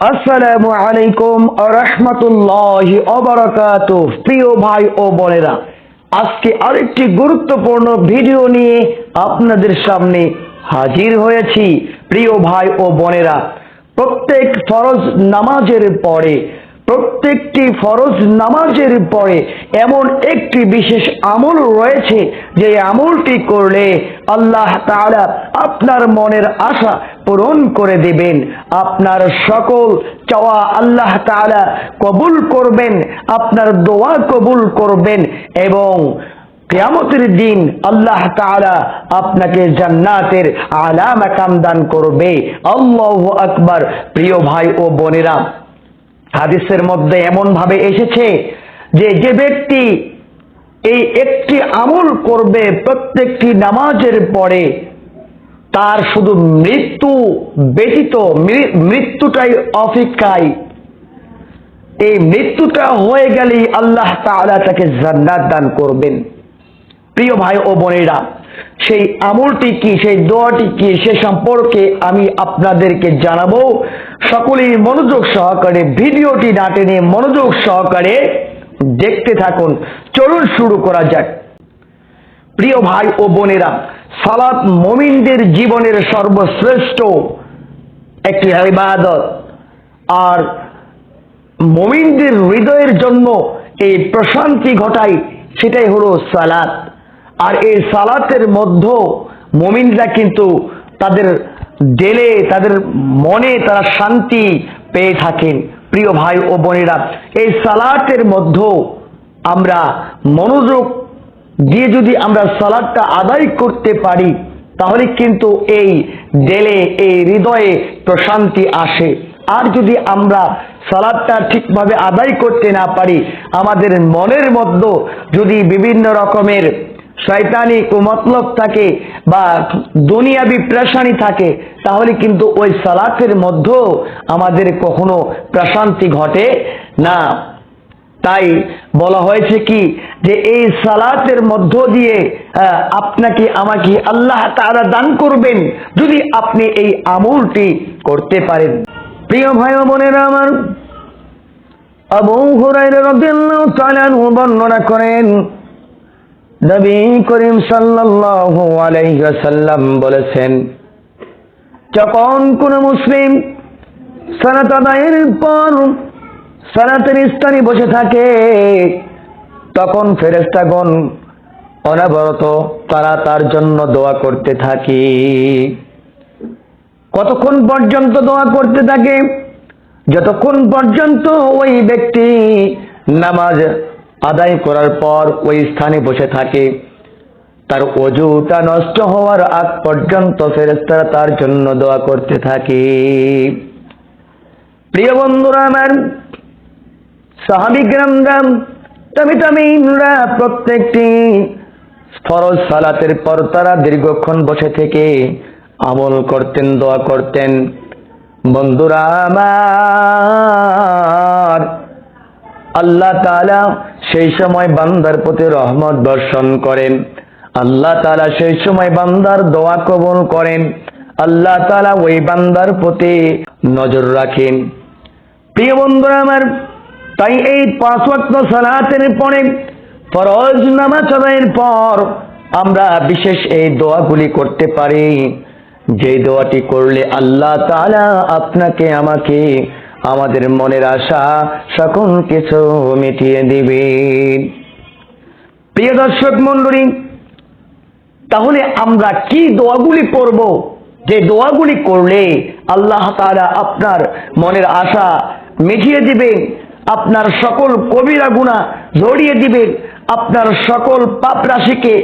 আসসালামু আলাইকুম ওয়া রাহমাতুল্লাহি ওয়া বারাকাতুহু। প্রিয় ভাই ও বোনেরা, আজকে আরেকটি গুরুত্বপূর্ণ ভিডিও নিয়ে আপনাদের সামনে হাজির হয়েছি। প্রিয় ভাই ও বোনেরা, প্রত্যেক ফরজ নামাজের পরে এমন একটি বিশেষ আমল রয়েছে যে আমলটি করলে আল্লাহ তাআলা আপনার মনের আশা পূরণ করে দিবেন, আপনার সকল চাওয়া আল্লাহ তাআলা কবুল করবেন, আপনার দোয়া কবুল করবেন এবং কিয়ামতের দিন আল্লাহ তাআলা আপনাকে জান্নাতের আলা মাকাম দান করবে। আল্লাহু আকবার। প্রিয় ভাই ও বোনেরা, হাদিসের মধ্যে এমন ভাবে এসেছে যে যে ব্যক্তি এই একটি আমল করবে প্রত্যেকটি নামাজের পরে, তার শুধু মৃত্যু ব্যতীত, মৃত্যুটাই অপেক্ষায়, এই মৃত্যুটা হয়ে গেলেই আল্লাহ তাআলা তাকে জান্নাত দান করবেন। প্রিয় ভাই ও বোনেরা, সেই আমলটি কি, সেই দোয়াটি কি, সে সম্পর্কে আমি আপনাদেরকে জানাবো। সকলেই মনোযোগ সহকারে ভিডিওটি না টেনে মনোযোগ সহকারে দেখতে থাকুন। চলুন শুরু করা যাক। প্রিয় ভাই ও বোনেরা, সালাত মুমিনদের জীবনের সর্বশ্রেষ্ঠ একটি ইবাদত, আর মুমিনদের হৃদয়ের জন্য এই প্রশান্তি ঘটায়, সেটাই হলো সালাত। আর এই সালাতের মধ্যে মুমিনরা কিন্তু তাদের দিলে, তাদের মনে তারা শান্তি পেয়ে থাকেন। প্রিয় ভাই ও বোনেরা, এই সালাতের মধ্যে আমরা মনোযোগ দিয়ে যদি আমরা সালাতটা আদায় করতে পারি, তাহলে কিন্তু এই দিলে, এই হৃদয়ে প্রশান্তি আসে। আর যদি আমরা সালাতটা ঠিকভাবে আদায় করতে না পারি, আমাদের মনের মধ্যে যদি বিভিন্ন রকমের শয়তানি কুমতলব থাকে বা দুনিয়াবি পেরেশানি থাকে, তাহলে কিন্তু ওই সালাতের মধ্যে আমাদের কখনো প্রশান্তি ঘটে না। তাই বলা হয়েছে কি, যে এই সালাতের মধ্য দিয়ে আপনাকে আমাকে আল্লাহ তাআলা দান করবেন যদি আপনি এই আমলটি করতে পারেন। প্রিয় ভাই ও বোনেরা আমার, আবু হুরায়রা রাদিয়াল্লাহু তাআলা আনহু বর্ণনা করেন, নবী করিম সাল্লাল্লাহু আলাইহি ওয়াসাল্লাম বলেছেন, যখন কোন মুসলিম সালাত আদায়ের পর সালাতের স্থানে বসে থাকে, তখন ফেরেশতাগণ অনবরত তারা তার জন্য দোয়া করতে থাকে। কতক্ষণ পর্যন্ত দোয়া করতে থাকে? যতক্ষণ পর্যন্ত ওই ব্যক্তি নামাজ আদায় করার পর ওই স্থানে বসে থাকে, তার ওযুটা নষ্ট হওয়ার আগ পর্যন্ত ফেরেশতারা তার জন্য দোয়া করতে থাকে। প্রিয় বন্ধুরা আমার, সাহাবী কিরামরা, তাবিঈনরা প্রত্যেকটি ফরজ সালাতের পর তারা দীর্ঘক্ষণ বসে থেকে আমল করতেন, দোয়া করতেন। বন্ধুরা আমার, আল্লাহ তাআলা সেই সময় বান্দার প্রতি রহমত বর্ষণ করেন, আল্লাহ তাআলা সেই সময় বান্দার দোয়া কবুল করেন, আল্লাহ তাআলা ওই বান্দার প্রতি নজর রাখেন। প্রিয় বন্ধুরা আমার, তাই এই 5 ওয়াক্ত সালাতের পরে, ফরজ নামাজ আদায়ের পর আমরা বিশেষ এই দোয়াগুলি করতে পারি, যে দোয়াটি করলে আল্লাহ তাআলা আপনাকে আমাকে আমাদের মনের আশা সকল কিছু মিটিয়ে দিবেন। প্রিয় দর্শক মণ্ডলী, তাহলে আমরা কি দোয়াগুলি করব, যে দোয়াগুলি করলে আল্লাহ তাআলা আপনার মনের আশা মিটিয়ে দিবেন, আপনার সকল কবিরা গুনাহ ঝরিয়ে দিবেন, আপনার সকল পাপ রাশিকে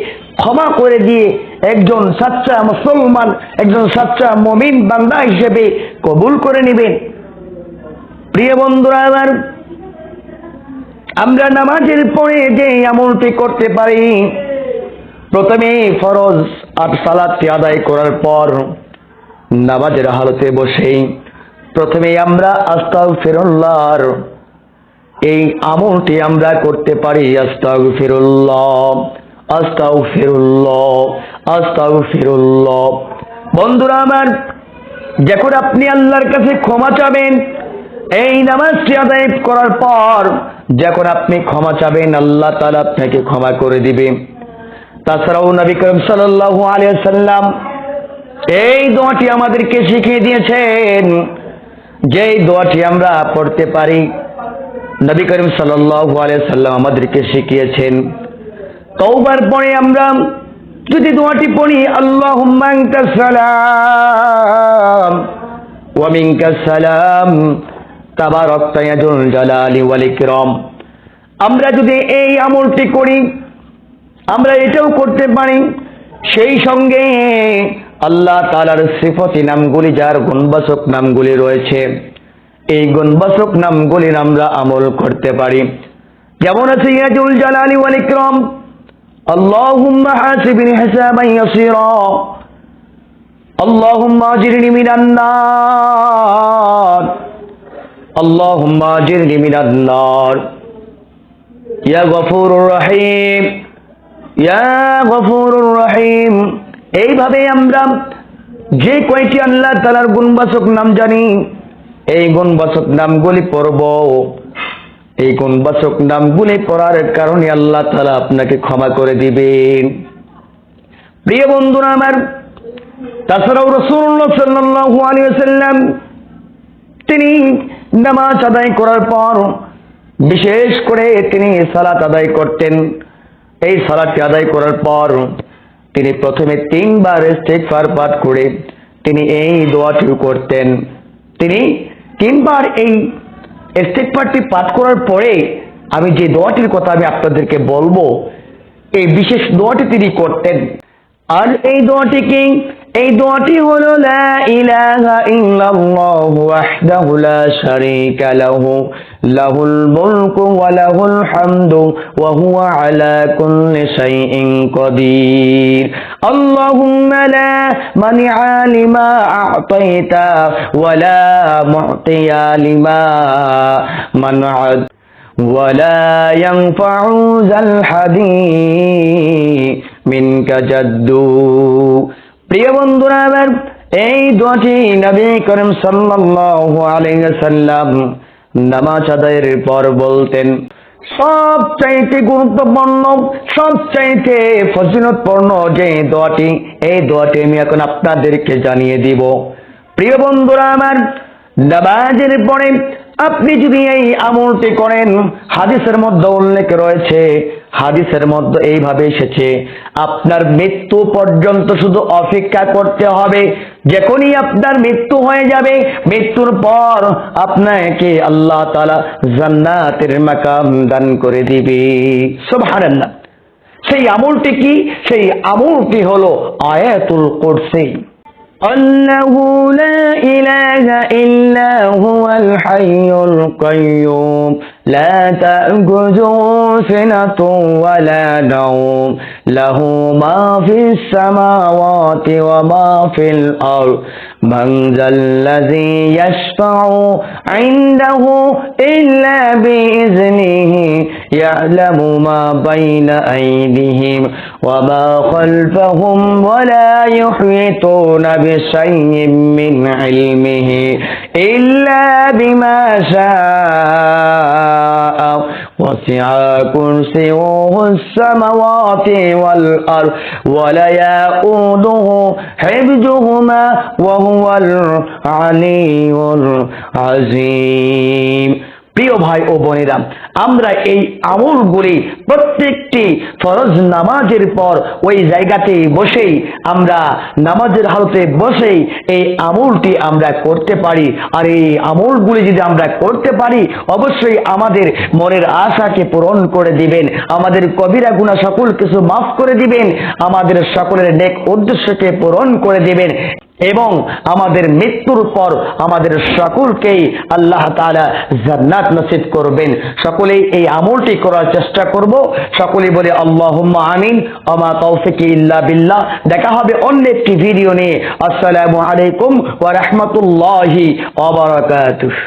ক্ষমা করে দিয়ে একজন সচ্চা মুসলমান, একজন সচ্চা মুমিন বান্দা হিসেবে কবুল করে নেবেন। প্রিয় বন্ধুরা আমার, আমরা নামাজের পরে যে আমলটি করতে পারি, প্রথমে ফরজ আর সালাতটি আদায় করার পর নামাজের হালতে বসেই প্রথমে আমরা আস্তাগফিরুল্লাহর এই আমলটি আমরা করতে পারি। আস্তাগফিরুল্লাহ, আস্তাগফিরুল্লাহ, আস্তাগফিরুল্লাহ। বন্ধুরা আমার, যখন আপনি আল্লাহর কাছে ক্ষমা চাবেন, এই নামাজটি আদায় করার পর যখন আপনি ক্ষমা চাবেন, আল্লাহ তাআলা আপনাকে ক্ষমা করে দিবে। তাছাড়াও নবী করিম সাল্লাল্লাহু আলাইহি ওয়াসাল্লাম এই দোয়াটি আমাদেরকে শিখিয়ে দিয়েছেন, যে দোয়াটি আমরা পড়তে পারি। নবী করিম সাল্লাল্লাহু আলাইহি ওয়াসাল্লাম আমাদেরকে শিখিয়েছেন, তওবার পরে আমরা যদি দোয়াটি পড়ি, আল্লাহুম্মা আনতাস সালাম ওয়া মিনকাস সালাম তাবারাকতা ইয়া যুল জালালি ওয়াল ইকরাম। আমরা যদি এই আমলটি করি, আমরা এটাও করতে পারি, সেই সঙ্গে আল্লাহ তাআলার সিফাতি নামগুলি, যার গুণবাচক নামগুলি রয়েছে, এই গুণবাচক নামগুলির আমরা আমল করতে পারি। যেমন আছে ইয়া যুল জালালি ওয়াল ইকরাম, আল্লাহুম্মা হাসিবনি হিসাবান ইয়াসীরা, আল্লাহুম্মা আজিরনি মিনান নার, আল্লাহুম্মা আজিরনি মিনান নার, ইয়া গফুরুর রহিম, ইয়া গফুরুর রহিম। এইভাবে আমরা যে কয়টি আল্লাহ তাআলার গুণবাচক নাম জানি, এই গুণবাচক নামগুলি পড়ব। এই গুণবাচক নামগুলি পড়ার কারণে আল্লাহ তাআলা আপনাকে ক্ষমা করে দিবেন। প্রিয় বন্ধুরা আমার, তাছাড়াও রাসূলুল্লাহ সাল্লাল্লাহু আলাইহি ওয়াসাল্লাম তিনি নামাজ আদায় করার পর বিশেষ করে তিনি সালাত আদায় করতেন। এই সালাতটি আদায় করার পর তিনি প্রথমে 3 বার ইস্তিগফার পাঠ করে তিনি এই দোয়াটি করতেন। তিনি 3 বার এই ইস্তিগফারটি পাঠ করার পরে আমি যে দোয়াটির কথা আমি আপনাদেরকে বলবো, এই বিশেষ দোয়াটি তিনি করতেন। আর এই দোয়াটি কি? এই দোয়াটি হলো লা ইলাহা ইল্লাল্লাহু ওয়াহদাহু লা শারীকা লাহু লাহুল মুলকু ওয়া লাহুল হামদু ওয়া হুয়া আলা কুল্লি শাইইন কাদির। আল্লাহুম্মা লা মানিআ লিমা আ'তাইতা ওয়া লা মু'তিয়া লিমা মানআত ওয়া লা ইয়ানফা'ু যাল হাদীদ মিনকা জাদ্দু। প্রিয় বন্ধুরা আমার, এই দোয়াটি নবী করিম সাল্লাল্লাহু আলাইহি ওয়াসাল্লাম নামাজ আদায়ের পর বলতেন। সবচাইতে গুরুত্বপূর্ণ, সবচাইতে ফজিলতপূর্ণ যে দোয়াটি, এই দোয়াটি আমি এখন আপনাদেরকে জানিয়ে দিব। প্রিয় বন্ধুরা আমার, নামাজের পরে আপনি যদি এই আমলটি করেন, হাদিসের মধ্যে উল্লেখ রয়েছে, হাদিসের মধ্যে এইভাবে এসেছে, আপনার মৃত্যু পর্যন্ত শুধু অপেক্ষা করতে হবে। যখনই আপনার মৃত্যু হয়ে যাবে, মৃত্যুর পর আপনাকে আল্লাহ তাআলা জান্নাতের মাকাম দান করে দিবে। সুবহানাল্লাহ। সেই আমলটি কি? সেই আমলটি হলো আয়াতুল কুরসি। أنه لا إله إلا هو الحي القيوم لا تأخذه سنة ولا نوم له ما في السماوات وما في الأرض من ذا الذي يشفع عنده إلا بإذنه يعلم ما بين أيديهم وما خلفهم ولا يحيطون بشيء من علمه إلا بما شاء وسع كرسيه السماوات والأرض ولا يؤوده حفظهما وهو العلي العظيم। প্রিয় ভাই ও বোনেরা, আমরা এই আমলগুলি প্রত্যেকটি ফরজ নামাজের পর ওই জায়গাতে বসেই, আমরা নামাজের হালতে বসেই এই আমলটি আমরা করতে পারি। আর এই আমলগুলি যদি আমরা করতে পারি, অবশ্যই আমাদের মনের আশাকে পূরণ করে দিবেন, আমাদের কবিরা গুনাহ সকল কিছু মাফ করে দিবেন, আমাদের সকলের নেক উদ্দেশ্যকে পূরণ করে দিবেন এবং আমাদের মৃত্যুর পর আমাদের সকলকেই আল্লাহ তাআলা জান্নাত নসিব করবেন। সকলেই এই আমলটি করার চেষ্টা করব। সকলেই বলে আল্লাহুম্মা আমিন। ওয়া মা তাওফিকি ইল্লা বিল্লাহ। দেখা হবে অন্য একটি ভিডিও নিয়ে। আসসালামু আলাইকুম ওয়া রাহমাতুল্লাহি ওয়া বারাকাতুহু।